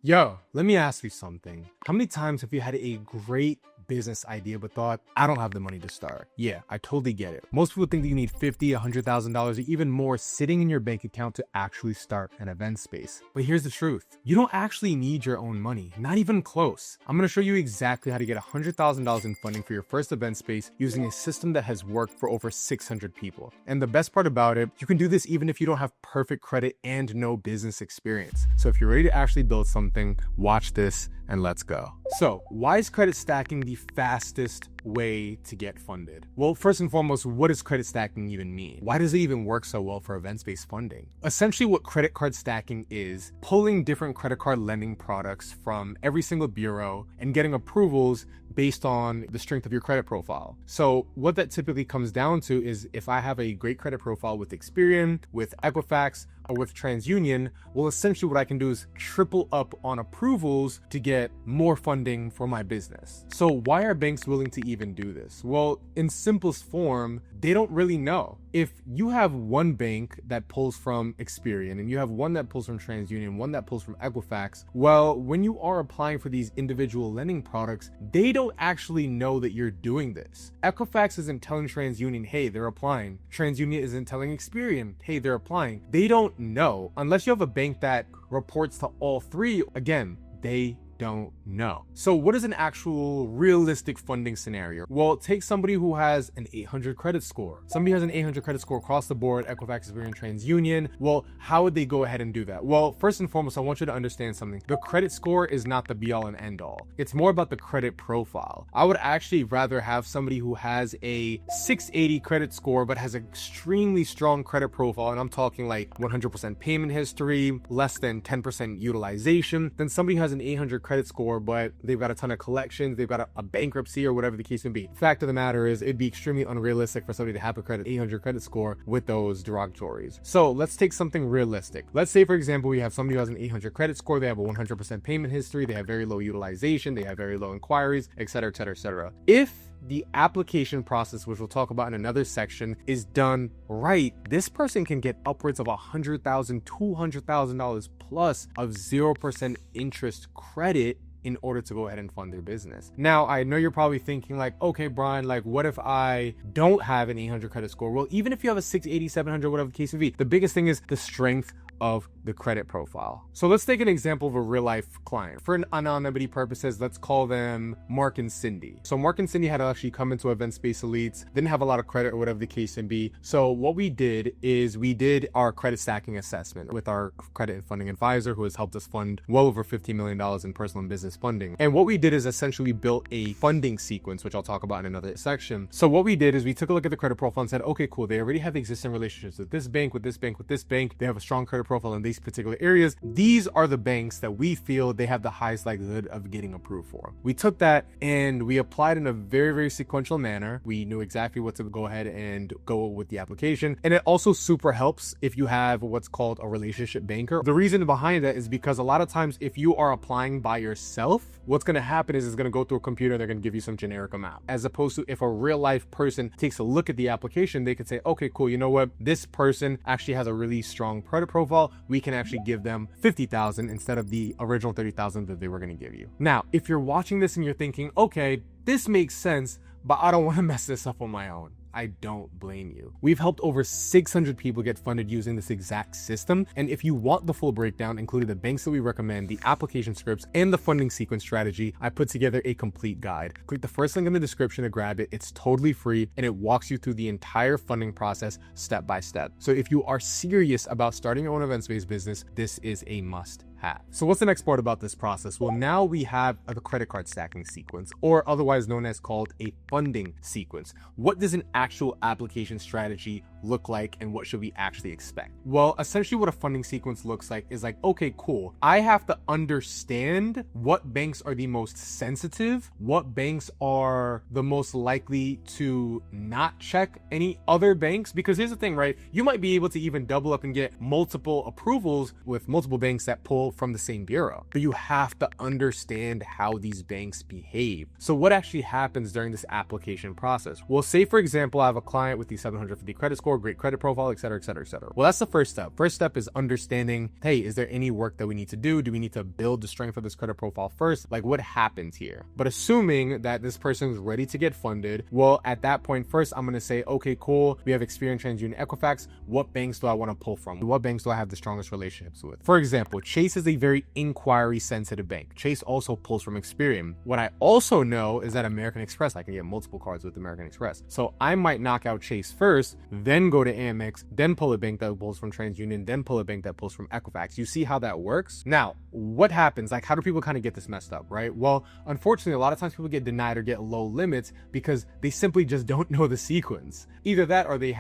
Yo, let me ask you something. How many times have you had a great business idea but thought, I don't have the money to start? Yeah, I totally get it. Most people think that you need $50,000, $100,000 or even more sitting in your bank account to actually start an event space. But here's the truth. You don't actually need your own money, not even close. I'm gonna show you exactly how to get $100,000 in funding for your first event space using a system that has worked for over 600 people. And the best part about it, you can do this even if you don't have perfect credit and no business experience. So if you're ready to actually build something, watch this and let's go. So why is credit stacking the fastest way to get funded? Well, first and foremost, what does credit stacking even mean? Why does it even work so well for events-based funding? Essentially, what credit card stacking is pulling different credit card lending products from every single bureau and getting approvals based on the strength of your credit profile. So what that typically comes down to is if I have a great credit profile with Experian, with Equifax, or with TransUnion, well, essentially what I can do is triple up on approvals to get more funding for my business. So why are banks willing to even do this? Well, in simplest form, they don't really know. If you have one bank that pulls from Experian and you have one that pulls from TransUnion, one that pulls from Equifax, well, when you are applying for these individual lending products, they don't actually know that you're doing this. Equifax isn't telling TransUnion, hey, they're applying. TransUnion isn't telling Experian, hey, they're applying. They don't know. Unless you have a bank that reports to all three, again, they don't know. So what is an actual realistic funding scenario? Well, take somebody who has an 800 credit score. Somebody has an 800 credit score across the board, Equifax, Experian, TransUnion. Well, how would they go ahead and do that? Well, first and foremost, I want you to understand something. The credit score is not the be all and end all. It's more about the credit profile. I would actually rather have somebody who has a 680 credit score, but has an extremely strong credit profile. And I'm talking like 100% payment history, less than 10% utilization, than somebody who has an 800 credit score, but they've got a ton of collections, they've got a bankruptcy or whatever the case may be. Fact of the matter is, it'd be extremely unrealistic for somebody to have a 800 credit score with those derogatories. So let's take something realistic. Let's say, for example, we have somebody who has an 800 credit score, they have a 100% payment history, they have very low utilization, they have very low inquiries, etc., etc., etc. If the application process, which we'll talk about in another section, is done right, this person can get upwards of $100,000, $200,000 plus of 0% interest credit in order to go ahead and fund their business. Now, I know you're probably thinking like, okay, Brian, like what if I don't have an 800 credit score? Well, even if you have a 680, 700, whatever the case may be, the biggest thing is the strength of the credit profile. So let's take an example of a real life client. For anonymity purposes, let's call them Mark and Cindy. So Mark and Cindy had to actually come into Event Space Elites, didn't have a lot of credit or whatever the case may be. So what we did is we did our credit stacking assessment with our credit and funding advisor, who has helped us fund well over $15 million in personal and business funding. And what we did is essentially we built a funding sequence, which I'll talk about in another section. So what we did is we took a look at the credit profile and said, okay, cool. They already have existing relationships with this bank, with this bank, with this bank. They have a strong credit profile in these particular areas. These are the banks that we feel they have the highest likelihood of getting approved for. We took that and we applied in a very, very sequential manner. We knew exactly what to go ahead and go with the application. And it also super helps if you have what's called a relationship banker. The reason behind that is because a lot of times if you are applying by yourself, what's going to happen is it's going to go through a computer, they're going to give you some generic amount. As opposed to if a real life person takes a look at the application, they could say, okay, cool, you know what? This person actually has a really strong credit profile. We can actually give them $50,000 instead of the original $30,000 that they were going to give you. Now, if you're watching this and you're thinking, okay, this makes sense, but I don't want to mess this up on my own, I don't blame you. We've helped over 600 people get funded using this exact system. And if you want the full breakdown, including the banks that we recommend, the application scripts, and the funding sequence strategy, I put together a complete guide. Click the first link in the description to grab it. It's totally free and it walks you through the entire funding process step by step. So if you are serious about starting your own events-based business, this is a must have. So what's the next part about this process? Well, now we have the credit card stacking sequence, or otherwise known as called a funding sequence. What does an actual application strategy look like and what should we actually expect? Well, essentially what a funding sequence looks like is like, okay, cool. I have to understand what banks are the most sensitive, what banks are the most likely to not check any other banks, because here's the thing, right? You might be able to even double up and get multiple approvals with multiple banks that pull from the same bureau, but you have to understand how these banks behave. So what actually happens during this application process? Well, say for example, I have a client with the 750 credit score, great credit profile, et cetera, et cetera, et cetera. Well, that's the first step. First step is understanding, hey, is there any work that we need to do? Do we need to build the strength of this credit profile first? Like, what happens here? But assuming that this person is ready to get funded, well, at that point, first, I'm going to say, okay, cool. We have Experian, TransUnion, Equifax. What banks do I want to pull from? What banks do I have the strongest relationships with? For example, Chase is a very inquiry sensitive bank. Chase also pulls from Experian. What I also know is that American Express, I can get multiple cards with American Express. So I might knock out Chase first, then go to Amex, then pull a bank that pulls from TransUnion, then pull a bank that pulls from Equifax. You see how that works? Now, what happens? Like, how do people kind of get this messed up, right? Well, unfortunately, a lot of times people get denied or get low limits because they simply just don't know the sequence. Either that or they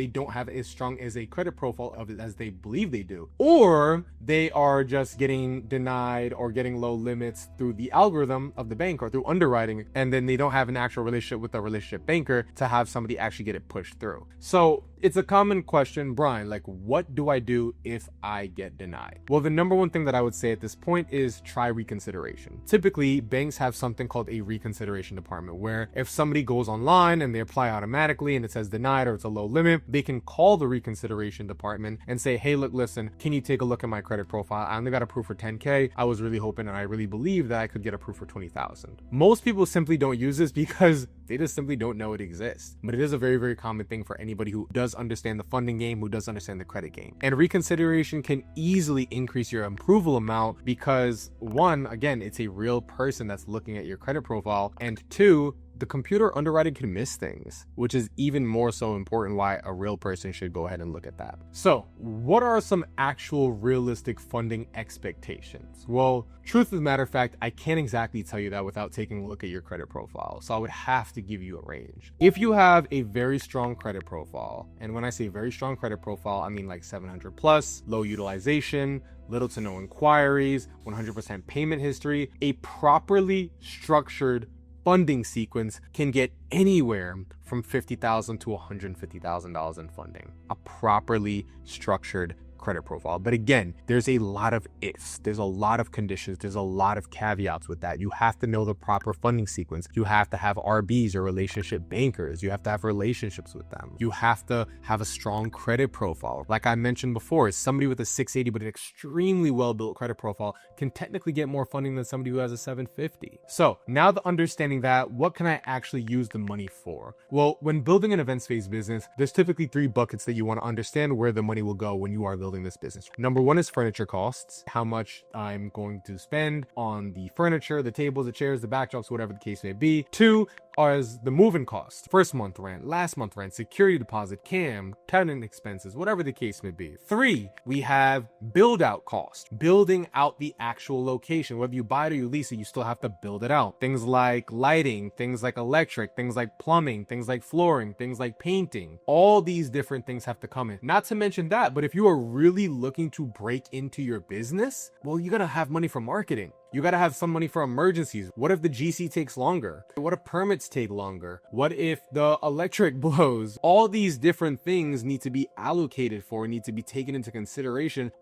don't have as strong as a credit profile of it as they believe they do. Or they are just getting denied or getting low limits through the algorithm of the bank or through underwriting, and then they don't have an actual relationship with a relationship banker to have somebody actually get it pushed through. So it's a common question, Brian, like, what do I do if I get denied? Well, the number one thing that I would say at this point is try reconsideration. Typically, banks have something called a reconsideration department, where if somebody goes online and they apply automatically and it says denied or it's a low limit, they can call the reconsideration department and say, hey, look, listen, can you take a look at my credit profile? I only got approved for 10K. I was really hoping and I really believe that I could get approved for 20,000. Most people simply don't use this because they just simply don't know it exists. But it is a very, very common thing for anybody who does understand the funding game, who does understand the credit game. And reconsideration can easily increase your approval amount because, one, again, it's a real person that's looking at your credit profile, and two, the computer underwriting can miss things, which is even more so important why a real person should go ahead and look at that. So what are some actual realistic funding expectations? Well, truth of the matter fact, I can't exactly tell you that without taking a look at your credit profile. So I would have to give you a range. If you have a very strong credit profile, and when I say very strong credit profile, I mean like 700 plus, low utilization, little to no inquiries, 100% payment history, a properly structured funding sequence can get anywhere from $50,000 to $150,000 in funding. A properly structured credit profile. But again, there's a lot of ifs, there's a lot of conditions, there's a lot of caveats with that. You have to know the proper funding sequence. You have to have RBs or relationship bankers. You have to have relationships with them. You have to have a strong credit profile. Like I mentioned before, somebody with a 680 but an extremely well-built credit profile can technically get more funding than somebody who has a 750. So now that understanding that, what can I actually use the money for? Well, when building an event-based business, there's typically 3 buckets that you want to understand where the money will go when you are building this business. Number 1 is furniture costs, how much I'm going to spend on the furniture, the tables, the chairs, the backdrops, whatever the case may be. 2 is the moving cost, first month rent, last month rent, security deposit, CAM, tenant expenses, whatever the case may be. 3, we have build out cost, building out the actual location. Whether you buy it or you lease it, you still have to build it out. Things like lighting, things like electric, things like plumbing, things like flooring, things like painting. All these different things have to come in. Not to mention that, but if you are really looking to break into your business, well, you gotta have money for marketing. You got to have some money for emergencies. What if the GC takes longer? What if permits take longer? What if the electric blows? All these different things need to be allocated for, need to be taken into consideration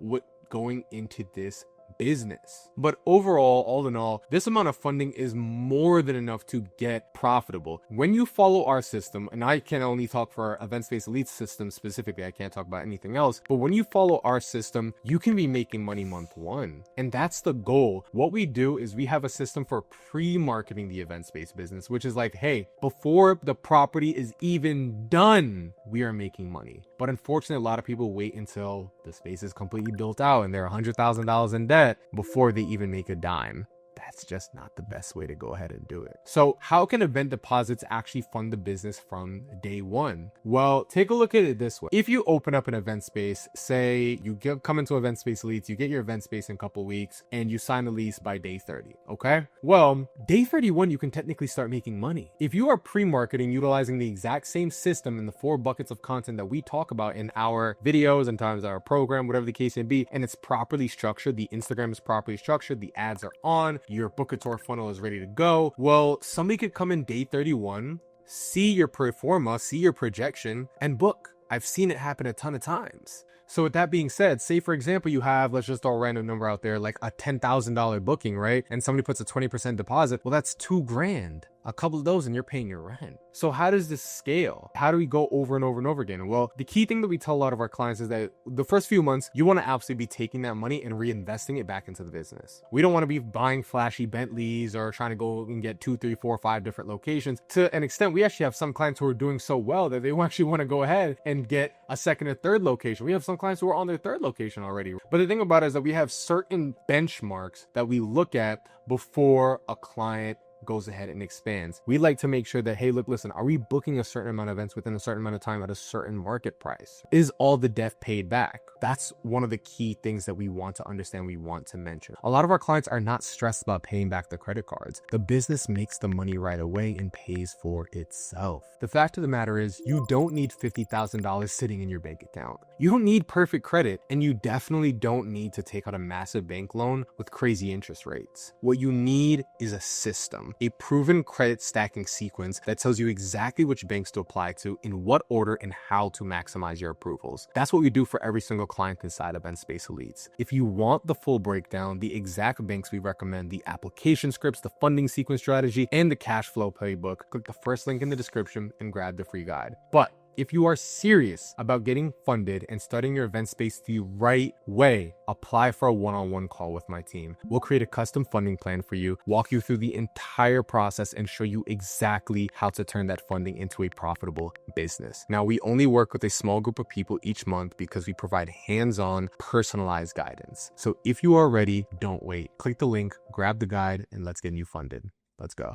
going into this business. But overall, all in all, this amount of funding is more than enough to get profitable. When you follow our system, and I can only talk for our Event Space Elite system specifically, I can't talk about anything else, but when you follow our system, you can be making money month 1. And that's the goal. What we do is we have a system for pre-marketing the event space business, which is like, hey, before the property is even done, we are making money. But unfortunately, a lot of people wait until the space is completely built out and they're $100,000 in debt before they even make a dime. That's just not the best way to go ahead and do it. So how can event deposits actually fund the business from day 1? Well, take a look at it this way. If you open up an event space, say you come into Event Space Elites, you get your event space in a couple weeks, and you sign a lease by day 30, okay? Well, day 31, you can technically start making money. If you are pre-marketing utilizing the exact same system in the 4 buckets of content that we talk about in our videos and times our program, whatever the case may be, and it's properly structured, the Instagram is properly structured, the ads are on, your Book a Tour funnel is ready to go. Well, somebody could come in day 31, see your pro forma, see your projection, and book. I've seen it happen a ton of times. So with that being said, say for example, you have, let's just throw a random number out there, like a $10,000 booking, right? And somebody puts a 20% deposit. Well, that's $2,000. A couple of those and you're paying your rent. So how does this scale? How do we go over and over and over again? Well, the key thing that we tell a lot of our clients is that the first few months, you want to absolutely be taking that money and reinvesting it back into the business. We don't want to be buying flashy Bentleys or trying to go and get 2, 3, 4, 5 different locations. To an extent, we actually have some clients who are doing so well that they actually want to go ahead and get a second or third location. We have some clients who are on their third location already. But the thing about it is that we have certain benchmarks that we look at before a client goes ahead and expands. We like to make sure that, hey, look, listen, are we booking a certain amount of events within a certain amount of time at a certain market price? Is all the debt paid back? That's one of the key things that we want to understand, we want to mention. A lot of our clients are not stressed about paying back the credit cards. The business makes the money right away and pays for itself. The fact of the matter is, you don't need $50,000 sitting in your bank account. You don't need perfect credit, and you definitely don't need to take out a massive bank loan with crazy interest rates. What you need is a system, a proven credit stacking sequence that tells you exactly which banks to apply to, in what order, and how to maximize your approvals. That's what we do for every single client inside Event Space Elites. If you want the full breakdown, the exact banks we recommend, the application scripts, the funding sequence strategy, and the cash flow playbook, click the first link in the description and grab the free guide. But if you are serious about getting funded and starting your event space the right way, apply for a one-on-one call with my team. We'll create a custom funding plan for you, walk you through the entire process, and show you exactly how to turn that funding into a profitable business. Now, we only work with a small group of people each month because we provide hands-on, personalized guidance. So if you are ready, don't wait. Click the link, grab the guide, and let's get you funded. Let's go.